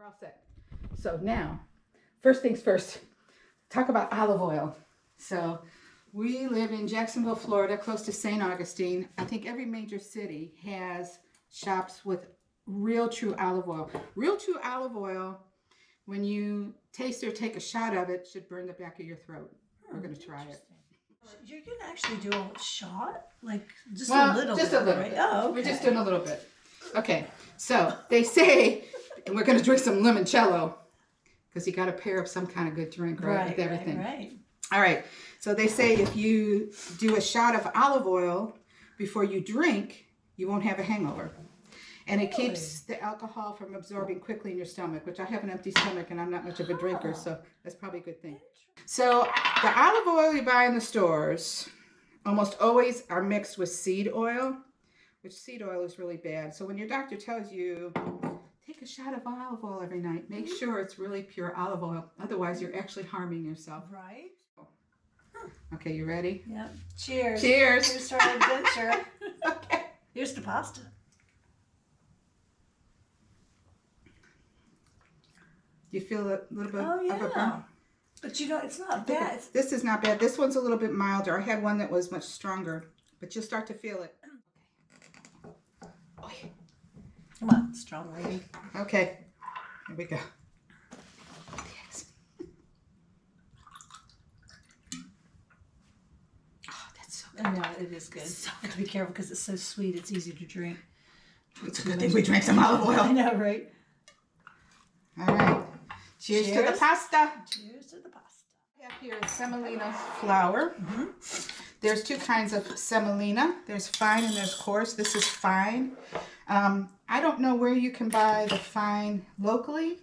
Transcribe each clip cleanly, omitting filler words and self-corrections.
all set. So now, first things first, talk about olive oil. So we live in Jacksonville, Florida, close to St. Augustine. I think every major city has shops with real true olive oil. Real true olive oil, when you taste or take a shot of it, should burn the back of your throat. We're going to try it. You can actually do a shot? Like just Well, a little just bit, a little right? bit. Oh, okay. We're just doing a little bit. Okay, so they say, and we're going to drink some limoncello, because you got to pair up some kind of good drink, right, with everything. Right. All right, so they say if you do a shot of olive oil before you drink, you won't have a hangover. And it keeps the alcohol from absorbing quickly in your stomach, which I have an empty stomach and I'm not much of a drinker, so that's probably a good thing. So the olive oil you buy in the stores almost always are mixed with seed oil, which seed oil is really bad. So when your doctor tells you, take a shot of olive oil every night, make sure it's really pure olive oil. Otherwise, you're actually harming yourself. Right. Okay, you ready? Yep. Cheers. Cheers. Here's our adventure. Okay. Here's the pasta. Do you feel a little bit Oh, of a burn? yeah. But you know, it's not bad. This is not bad. This one's a little bit milder. I had one that was much stronger, but you'll start to feel it. Oh, yeah. Come on, strong lady. Okay, here we go. Yes. Oh, that's so good. I know, it is good. So You have to be careful because it's so sweet, it's easy to drink. It's a good thing we drank some olive I oil. know, right? All right. Cheers to the pasta. Cheers to the pasta. I have here is semolina flour. There's two kinds of semolina. There's fine and there's coarse. This is fine. I don't know where you can buy the fine locally.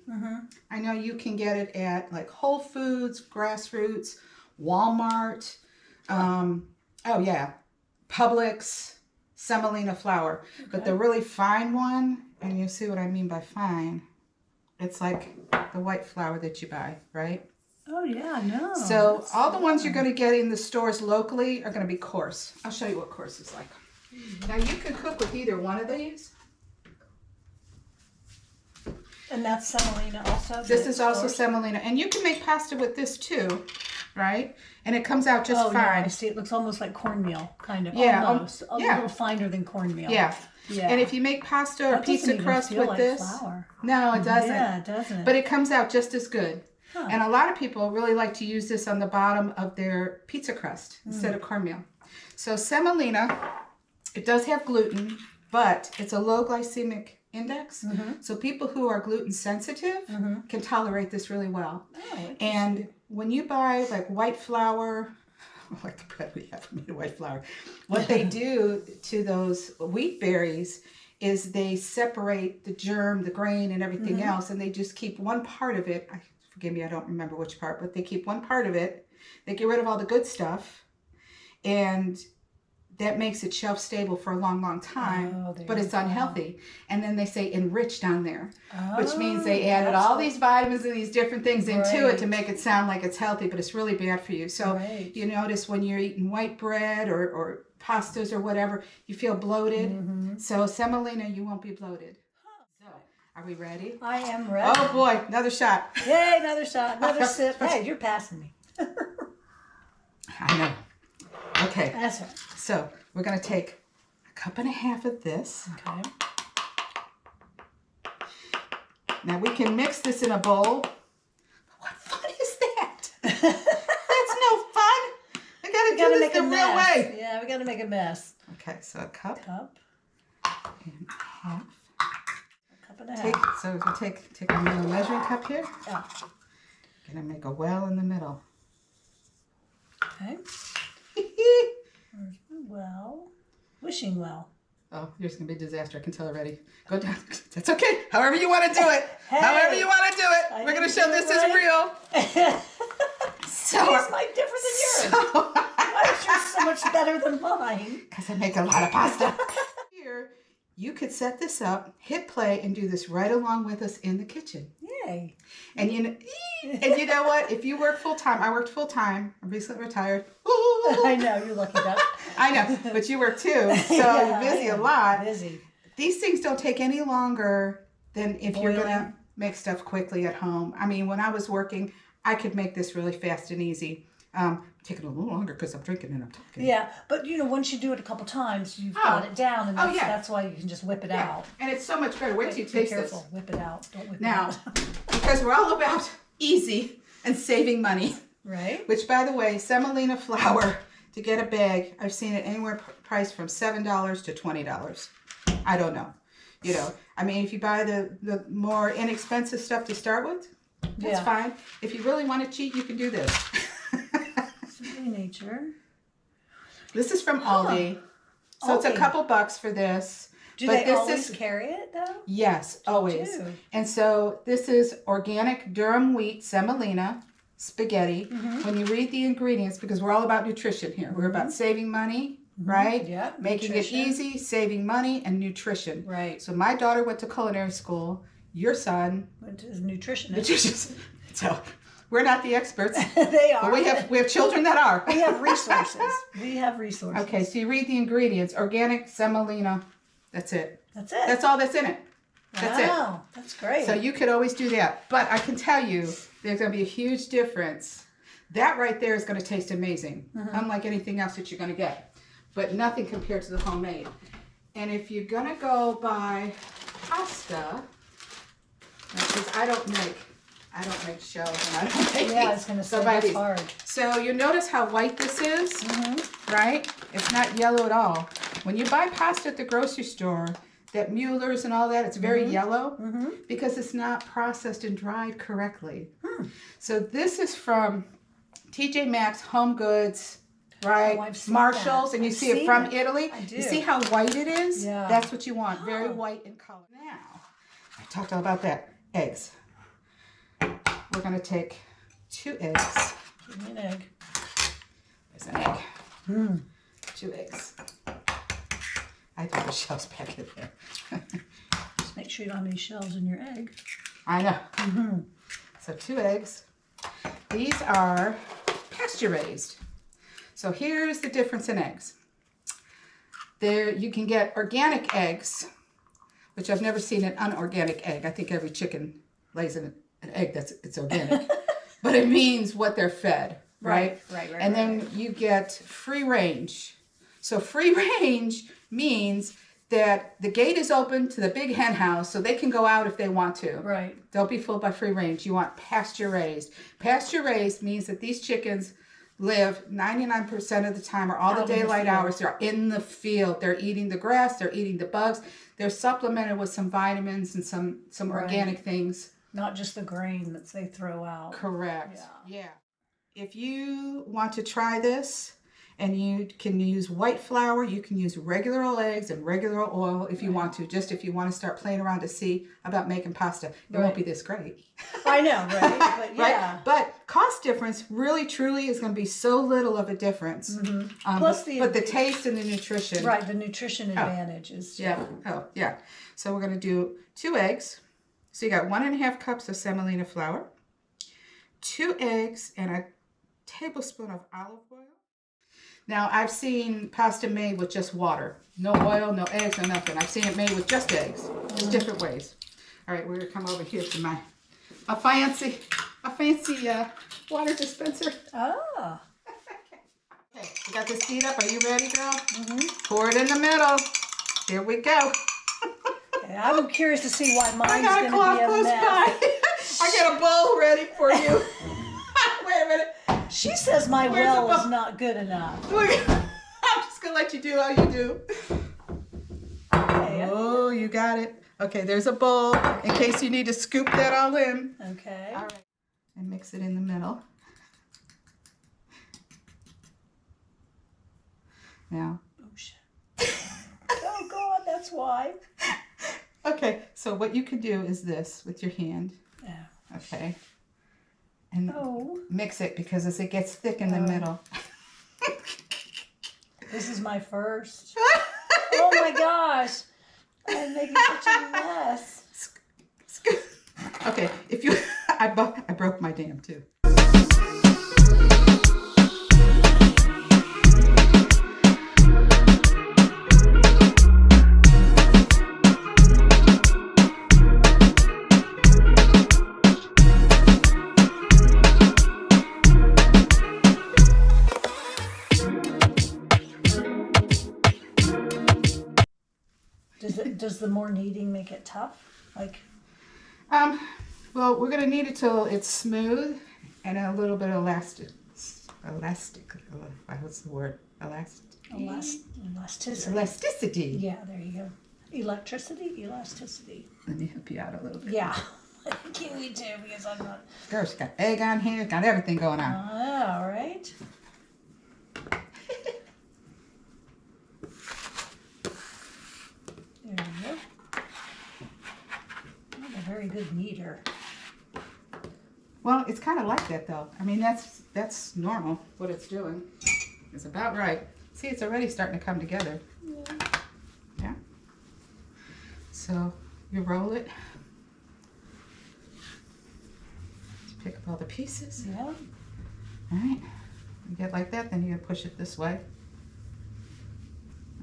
I know you can get it at like Whole Foods, Grassroots, Walmart. Oh yeah, Publix, semolina flour. Okay. But the really fine one, and you'll see what I mean by fine, it's like the white flour that you buy, right? Oh yeah, I know. So all the ones you're going to get in the stores locally are going to be coarse. I'll show you what coarse is like. Now you can cook with either one of these. And that's semolina also? This is also semolina. And you can make pasta with this too, right? And it comes out just fine. Yeah, I see. It looks almost like cornmeal, kind of. Yeah, almost. A little finer than cornmeal. Yeah. Yeah. And if you make pasta or That pizza doesn't even crust feel with like this, flour. no, it doesn't. Yeah, it doesn't. But it comes out just as good. Huh. And a lot of people really like to use this on the bottom of their pizza crust instead of cornmeal. So semolina, it does have gluten, but it's a low glycemic index. So people who are gluten sensitive can tolerate this really well. Oh, and when you buy like white flour, like the bread we have made of white flour, what they do to those wheat berries is they separate the germ, the grain, and everything else, and they just keep one part of it. Forgive me, I don't remember which part, but they keep one part of it. They get rid of all the good stuff, and that makes it shelf stable for a long, long time, but it's unhealthy. And then they say enriched on there, which means they added all these vitamins and these different things into it to make it sound like it's healthy, but it's really bad for you. So you notice when you're eating white bread or pastas or whatever, you feel bloated. So semolina, you won't be bloated. So, are we ready? I am ready. Oh boy, another shot. Yay, another shot, another sip. Hey, you're passing me. I know. Okay. That's it. So we're going to take 1.5 cups of this. Okay. Now we can mix this in a bowl. What fun is that? That's no fun. I got to do this the real way. Yeah, we got to make a mess. Okay, so a cup. Cup. And a half. A cup and a half. So we'll take a little measuring cup here. Yeah. Gonna make a well in the middle. Okay. Well, wishing well. Oh, yours gonna be a disaster. I can tell already. Go down. That's okay. However you want to do it. Hey, However you want to do it. We're gonna show this is real. So it's like different than yours. Why is yours so much better than mine? Because I make a lot of pasta. Here, you could set this up, hit play, and do this right along with us in the kitchen. Yay. And you know what? If you work full time, I worked full time. I'm recently retired. I know, you're lucky that. I know, but you work too, so you're busy a lot. Busy. These things don't take any longer than if you're gonna make stuff quickly at home. I mean, when I was working, I could make this really fast and easy. Taking a little longer because I'm drinking and I'm talking. Yeah, but once you do it a couple times, you've got it down, and that's why you can just whip it out. And it's so much better. Wait till you taste this. Be careful. Whip it out. Don't whip now, it out. because we're all about easy and saving money. Right. Which, by the way, semolina flour, to get a bag, I've seen it anywhere priced from $7 to $20. I don't know. I mean, if you buy the more inexpensive stuff to start with, that's fine. If you really want to cheat, you can do this. Simply Nature. This is from Aldi. So it's a couple bucks for this. Do they always carry it, though? Yes, always. And so this is organic durum wheat semolina spaghetti. When you read the ingredients, because we're all about nutrition here. We're about saving money, right? Yeah. Making it easy, saving money, and nutrition. Right. So my daughter went to culinary school. Your son went to nutritionist. Nutritionist. So we're not the experts. They are. But we have children that are. We have resources. Okay, so you read the ingredients. Organic semolina. That's it. That's it. That's all that's in it. That's it. Wow, that's great. So you could always do that. But I can tell you, there's going to be a huge difference. That right there is going to taste amazing, unlike anything else that you're going to get. But nothing compared to the homemade. And if you're going to go buy pasta, because I don't make shells and I don't make I was going to say that's hard. So you notice how white this is, right? It's not yellow at all. When you buy pasta at the grocery store, that Mueller's and all that, it's very yellow because it's not processed and dried correctly. So this is from TJ Maxx, Home Goods, right? Oh, Marshalls, and you see it from Italy. I do. You see how white it is? Yeah. That's what you want, very white in color. Now, I talked all about that. Eggs. We're going to take 2 eggs. Give me an egg. There's an egg. 2 eggs. I threw the shells back in there. Just make sure you don't have any shells in your egg. I know. So 2 eggs. These are pasture raised. So here's the difference in eggs. There you can get organic eggs, which I've never seen an unorganic egg. I think every chicken lays an egg it's organic. But it means what they're fed, right? Right. And then you get free range. So free range means that the gate is open to the big hen house so they can go out if they want to. Right. Don't be fooled by free range. You want pasture raised. Pasture raised means that these chickens live 99% of the time or all the daylight hours. They're in the field. They're eating the grass. They're eating the bugs. They're supplemented with some vitamins and some organic things. Not just the grain that they throw out. Correct. Yeah. If you want to try this, and you can use white flour, you can use regular old eggs and regular oil if you want to, just if you want to start playing around to see about making pasta. It won't be this great. I know, right? But right? But cost difference really truly is going to be so little of a difference. Plus but the taste and the nutrition. Right, the nutrition advantage is. Yeah. Oh, yeah. So we're going to do 2 eggs. So you got 1.5 cups of semolina flour, 2 eggs, and a tablespoon of olive oil. Now, I've seen pasta made with just water. No oil, no eggs, no nothing. I've seen it made with just eggs. There's different ways. All right, we're going to come over here to my fancy water dispenser. Oh. Okay, you got this heat up. Are you ready, girl? Pour it in the middle. Here we go. Okay, I'm curious to see why mine's going to be a mess. I got a bowl ready for you. Wait a minute. She says my well is not good enough. I'm just going to let you do how you do. Okay. Oh, you got it. Okay, there's a bowl in case you need to scoop that all in. Okay. All right. And mix it in the middle. Now. Oh, shit. Oh, God, that's why. Okay, so what you can do is this with your hand. Yeah. Okay. And mix it because as it gets thick in the middle. This is my first. Oh my gosh. I'm making such a mess. Okay, I broke my dam too. does the more kneading make it tough? Like, Well, we're gonna knead it till it's smooth and a little bit elastic. What's the word? elasticity. Elasticity. Yeah, there you go. Elasticity. Let me help you out a little bit. Yeah. Kiwi too, because I'm not. Girl, she's got egg on here, got everything going on. All right. There you go. I'm a very good kneader. Well, it's kind of like that though. I mean, that's normal. What it's doing. It's about right. See, it's already starting to come together. Yeah. So you roll it. Just pick up all the pieces. Yeah. All right. You get like that, then you push it this way.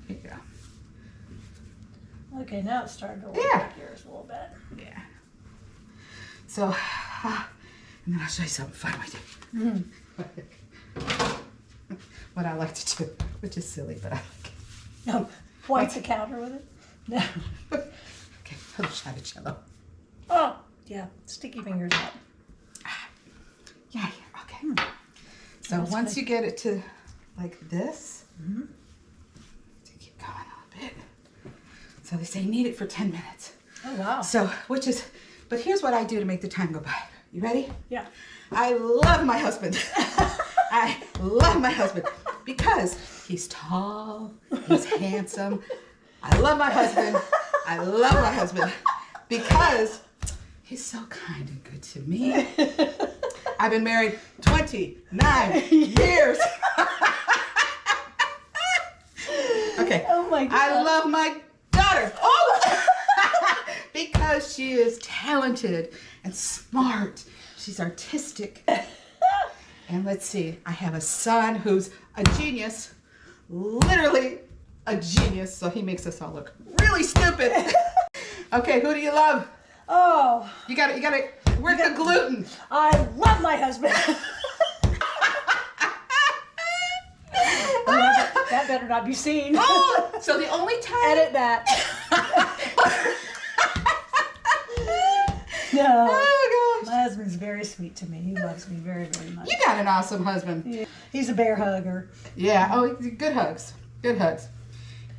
There you go. Okay, now it's starting to look Yeah. like yours a little bit. Yeah. So, and then I'll show you something fun we do. What I like to do, which is silly, but I like it. No, wipe the counter with it. No. Okay, a little shot of jello. Oh, yeah, sticky fingers up. Yeah, okay. So That's once good. you get it to like this, to keep going a little bit. So they say knead it for 10 minutes. Oh, wow. So, but here's what I do to make the time go by. You ready? Yeah. I love my husband. I love my husband because he's tall, he's handsome. I love my husband. I love my husband because he's so kind and good to me. I've been married 29 years. Okay. Oh my God. I love my daughter. Oh! Because she is talented and smart. She's artistic. And let's see, I have a son who's a genius, literally a genius, so he makes us all look really stupid. Okay, who do you love? Oh, You gotta work the gluten. I love my husband. That better not be seen. Oh, so the only time. Edit that. No. Oh gosh. My husband's very sweet to me. He loves me very, very much. You got an awesome husband. Yeah. He's a bear hugger. Yeah. Oh, good hugs. Good hugs.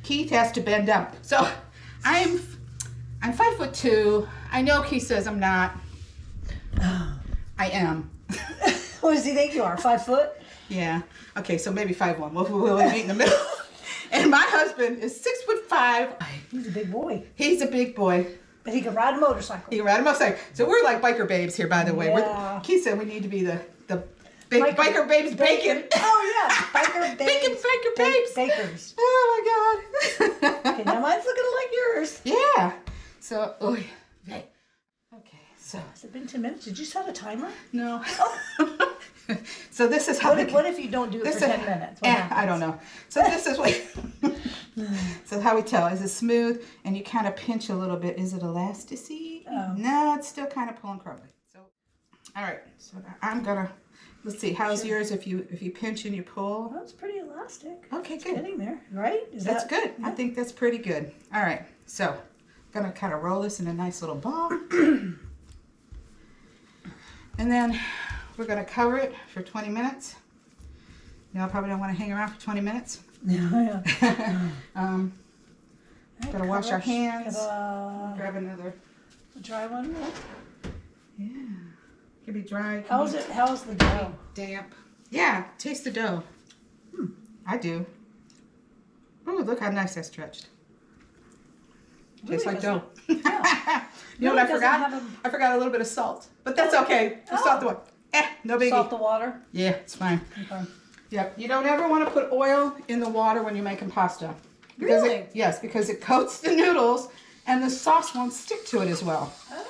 Keith has to bend down. So I'm 5'2". I know Keith says I'm not. I am. What does he think you are? 5 foot? Yeah. Okay, so maybe 5'1". We'll meet in the middle. And my husband is 6'5". He's a big boy. He's a big boy. But he can ride a motorcycle. He can ride a motorcycle. So we're like biker babes here, by the way. Yeah. Keith said we need to be the biker babes bacon. Oh yeah, biker babes. Biker babes. Bakers. Oh my God. Okay, now mine's looking like yours. Yeah. So, okay. So, Has it been 10 minutes? Did you set a timer? no. So this is how. What if you don't do it for 10 minutes? What happens? I don't know. So this is what. So how we tell, is it smooth? And you kind of pinch a little bit. Is it elasticity? Oh. No, it's still kind of pulling crumbly. So, all right. So I'm gonna. Let's see. How's yours? If you pinch and you pull. Well, it's pretty elastic. Okay, It's good. getting there, right? That's good. Yeah. I think that's pretty good. All right. So I'm gonna kind of roll this in a nice little ball. And then we're going to cover it for 20 minutes. Y'all probably don't want to hang around for 20 minutes. Yeah. Got to wash our hands. Got Grab another. a dry one. Yeah. It can be dry. How's the dough? Damp. Yeah. Taste the dough. I do. Oh, look how nice that's stretched. Tastes like dough. Yeah. You know what I forgot? I forgot a little bit of salt. But that's okay. Just salt the water. No biggie. Salt the water? Yeah, it's fine. Okay. Yep. You don't ever want to put oil in the water when you're making pasta. Really? Yes, because it coats the noodles and the sauce won't stick to it as well. Oh.